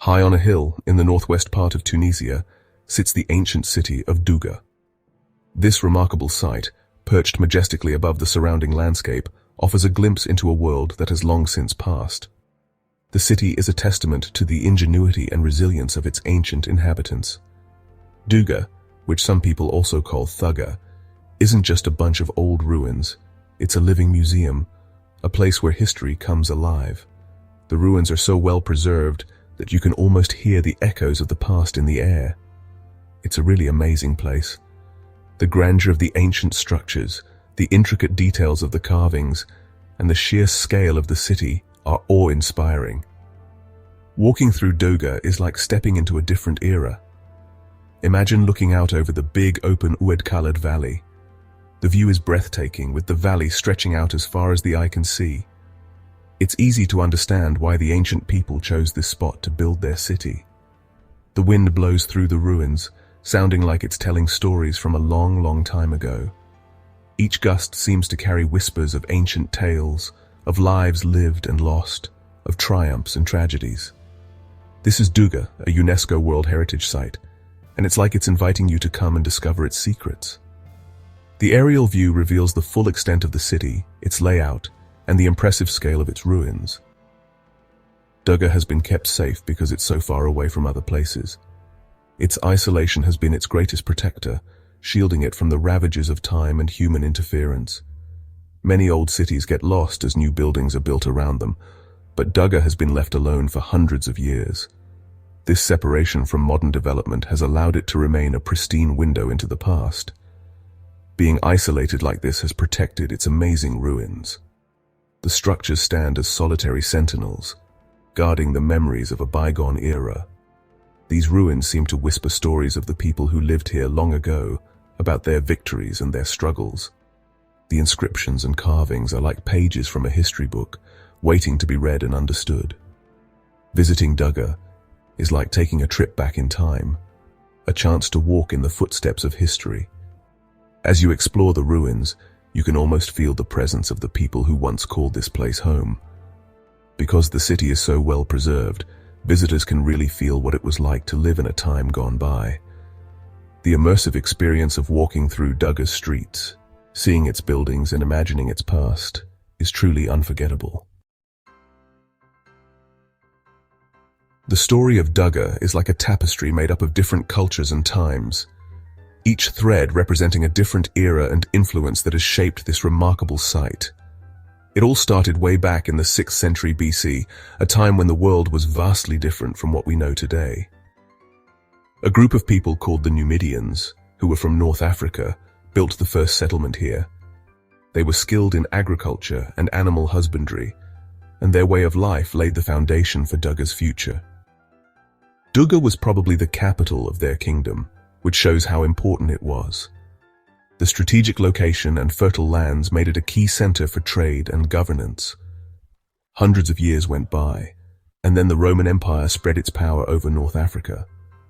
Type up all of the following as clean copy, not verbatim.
High on a hill in the northwest part of Tunisia sits the ancient city of Dougga. This remarkable site, perched majestically above the surrounding landscape, offers a glimpse into a world that has long since passed. The city is a testament to the ingenuity and resilience of its ancient inhabitants. Dougga, which some people also call Thugga, isn't just a bunch of old ruins. It's a living museum, a place where history comes alive. The ruins are so well preserved that you can almost hear the echoes of the past in the air. It's a really amazing place. The grandeur of the ancient structures, the intricate details of the carvings, and the sheer scale of the city are awe-inspiring. Walking through Dougga is like stepping into a different era. Imagine looking out over the big open Etched valley. The view is breathtaking, with the valley stretching out as far as the eye can see. It's easy to understand why the ancient people chose this spot to build their city. The wind blows through the ruins, sounding like it's telling stories from a long, long time ago. Each gust seems to carry whispers of ancient tales, of lives lived and lost, of triumphs and tragedies. This is Dougga, a UNESCO World Heritage Site, and it's like it's inviting you to come and discover its secrets. The aerial view reveals the full extent of the city, its layout, and the impressive scale of its ruins. Dougga has been kept safe because it's so far away from other places. Its isolation has been its greatest protector, shielding it from the ravages of time and human interference. Many old cities get lost as new buildings are built around them, but Dougga has been left alone for hundreds of years. This separation from modern development has allowed it to remain a pristine window into the past. Being isolated like this has protected its amazing ruins. The structures stand as solitary sentinels, guarding the memories of a bygone era. These ruins seem to whisper stories of the people who lived here long ago, about their victories and their struggles. The inscriptions and carvings are like pages from a history book, waiting to be read and understood. Visiting Dougga is like taking a trip back in time, a chance to walk in the footsteps of history. As you explore the ruins, you can almost feel the presence of the people who once called this place home. Because the city is so well preserved, visitors can really feel what it was like to live in a time gone by. The immersive experience of walking through Dougga's streets, seeing its buildings and imagining its past, is truly unforgettable. The story of Dougga is like a tapestry made up of different cultures and times, each thread representing a different era and influence that has shaped this remarkable site. It all started way back in the 6th century BC, a time when the world was vastly different from what we know today. A group of people called the Numidians, who were from North Africa, built the first settlement here. They were skilled in agriculture and animal husbandry, and their way of life laid the foundation for Dougga's future. Dougga was probably the capital of their kingdom, which shows how important it was. The strategic location and fertile lands made it a key center for trade and governance. Hundreds of years went by, and then the Roman Empire spread its power over North Africa.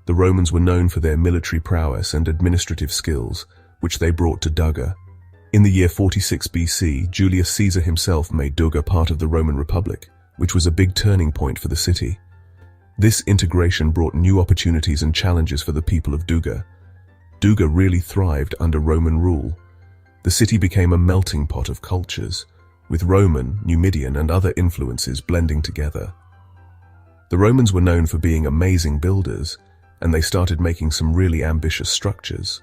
The Romans were known for their military prowess and administrative skills, which they brought to Dougga. In the year 46 BC, Julius Caesar himself made Dougga part of the Roman Republic, which was a big turning point for the city. This integration brought new opportunities and challenges for the people of Dougga. Dougga really thrived under Roman rule. The city became a melting pot of cultures, with Roman, Numidian, and other influences blending together. The Romans were known for being amazing builders, and they started making some really ambitious structures.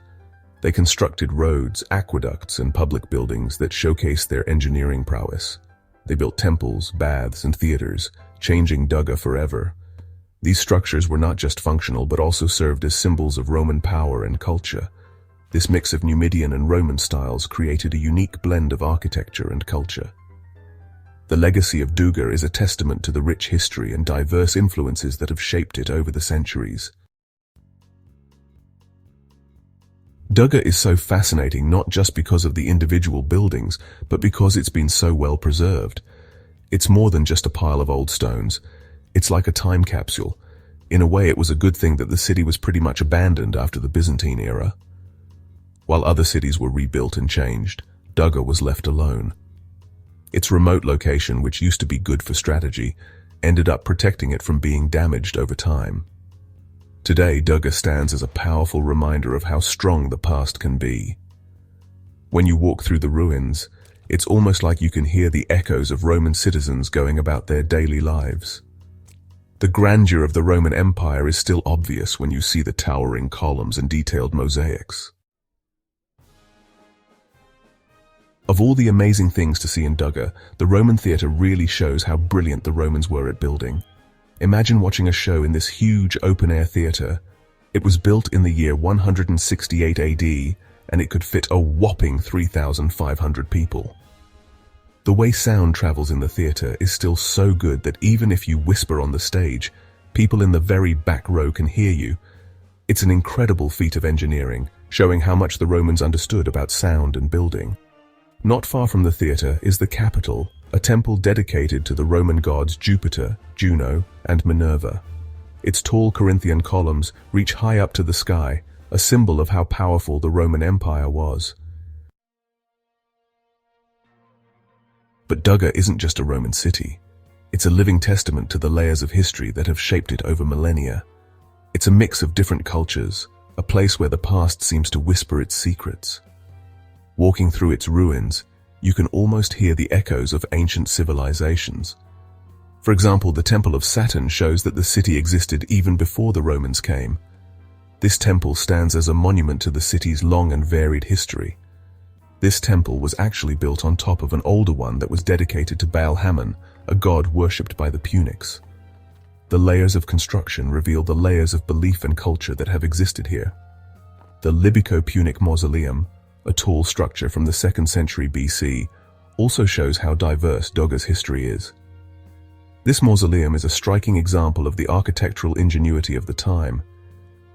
They constructed roads, aqueducts, and public buildings that showcased their engineering prowess. They built temples, baths, and theaters, changing Dougga forever. These structures were not just functional, but also served as symbols of Roman power and culture. This mix of Numidian and Roman styles created a unique blend of architecture and culture. The legacy of Dougga is a testament to the rich history and diverse influences that have shaped it over the centuries. Dougga is so fascinating not just because of the individual buildings, but because it's been so well preserved. It's more than just a pile of old stones. It's like a time capsule. In a way, it was a good thing that the city was pretty much abandoned after the Byzantine era. While other cities were rebuilt and changed, Dougga was left alone. Its remote location, which used to be good for strategy, ended up protecting it from being damaged over time. Today, Dougga stands as a powerful reminder of how strong the past can be. When you walk through the ruins, it's almost like you can hear the echoes of Roman citizens going about their daily lives. The grandeur of the Roman Empire is still obvious when you see the towering columns and detailed mosaics. Of all the amazing things to see in Dougga, the Roman theatre really shows how brilliant the Romans were at building. Imagine watching a show in this huge open-air theatre. It was built in the year 168 AD, and it could fit a whopping 3,500 people. The way sound travels in the theatre is still so good that even if you whisper on the stage, people in the very back row can hear you. It's an incredible feat of engineering, showing how much the Romans understood about sound and building. Not far from the theatre is the Capitol, a temple dedicated to the Roman gods Jupiter, Juno, and Minerva. Its tall Corinthian columns reach high up to the sky, a symbol of how powerful the Roman Empire was. But Dougga isn't just a Roman city. It's a living testament to the layers of history that have shaped it over millennia. It's a mix of different cultures, a place where the past seems to whisper its secrets. Walking through its ruins, you can almost hear the echoes of ancient civilizations. For example, the Temple of Saturn shows that the city existed even before the Romans came. This temple stands as a monument to the city's long and varied history. This temple was actually built on top of an older one that was dedicated to Baal Hammon, a god worshipped by the Punics. The layers of construction reveal the layers of belief and culture that have existed here. The Libyco-Punic Mausoleum, a tall structure from the 2nd century BC, also shows how diverse Dougga's history is. This mausoleum is a striking example of the architectural ingenuity of the time.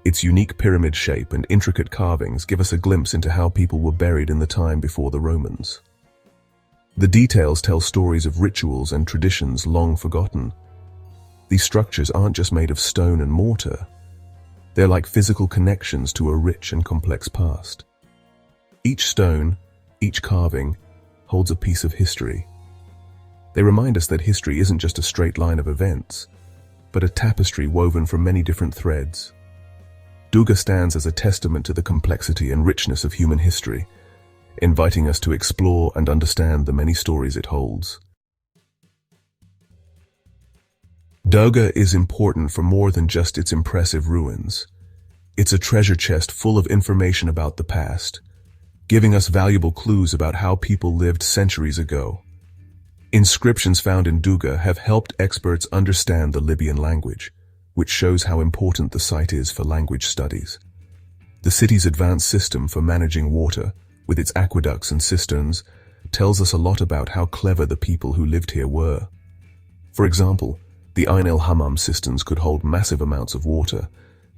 Its unique pyramid shape and intricate carvings give us a glimpse into how people were buried in the time before the Romans. The details tell stories of rituals and traditions long forgotten. These structures aren't just made of stone and mortar. They're like physical connections to a rich and complex past. Each stone, each carving, holds a piece of history. They remind us that history isn't just a straight line of events, but a tapestry woven from many different threads. Dougga stands as a testament to the complexity and richness of human history, inviting us to explore and understand the many stories it holds. Dougga is important for more than just its impressive ruins. It's a treasure chest full of information about the past, giving us valuable clues about how people lived centuries ago. Inscriptions found in Dougga have helped experts understand the Libyan language, which shows how important the site is for language studies. The city's advanced system for managing water, with its aqueducts and cisterns, tells us a lot about how clever the people who lived here were. For example, the Ain el-Hammam cisterns could hold massive amounts of water,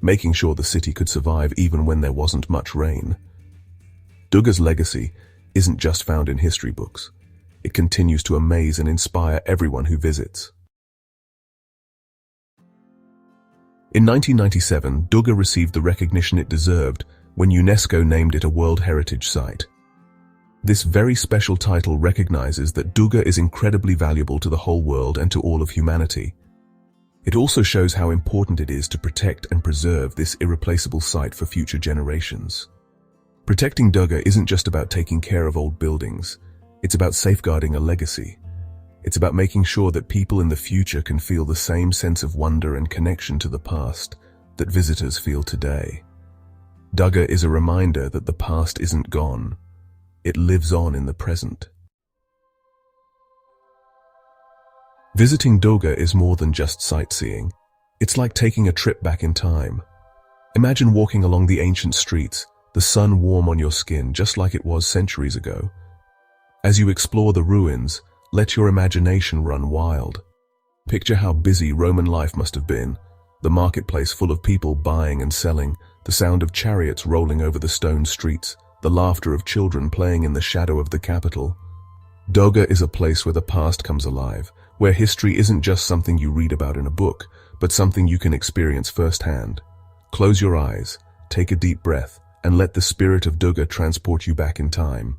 making sure the city could survive even when there wasn't much rain. Dougga's legacy isn't just found in history books. It continues to amaze and inspire everyone who visits. In 1997, Dougga received the recognition it deserved when UNESCO named it a World Heritage Site. This very special title recognizes that Dougga is incredibly valuable to the whole world and to all of humanity. It also shows how important it is to protect and preserve this irreplaceable site for future generations. Protecting Dougga isn't just about taking care of old buildings. It's about safeguarding a legacy. It's about making sure that people in the future can feel the same sense of wonder and connection to the past that visitors feel today. Dougga is a reminder that the past isn't gone. It lives on in the present. Visiting Dougga is more than just sightseeing. It's like taking a trip back in time. Imagine walking along the ancient streets, the sun warm on your skin just like it was centuries ago. As you explore the ruins, let your imagination run wild. Picture how busy Roman life must have been, the marketplace full of people buying and selling, the sound of chariots rolling over the stone streets, the laughter of children playing in the shadow of the Capitol. Dougga is a place where the past comes alive, where history isn't just something you read about in a book, but something you can experience firsthand. Close your eyes, take a deep breath, and let the spirit of Dougga transport you back in time.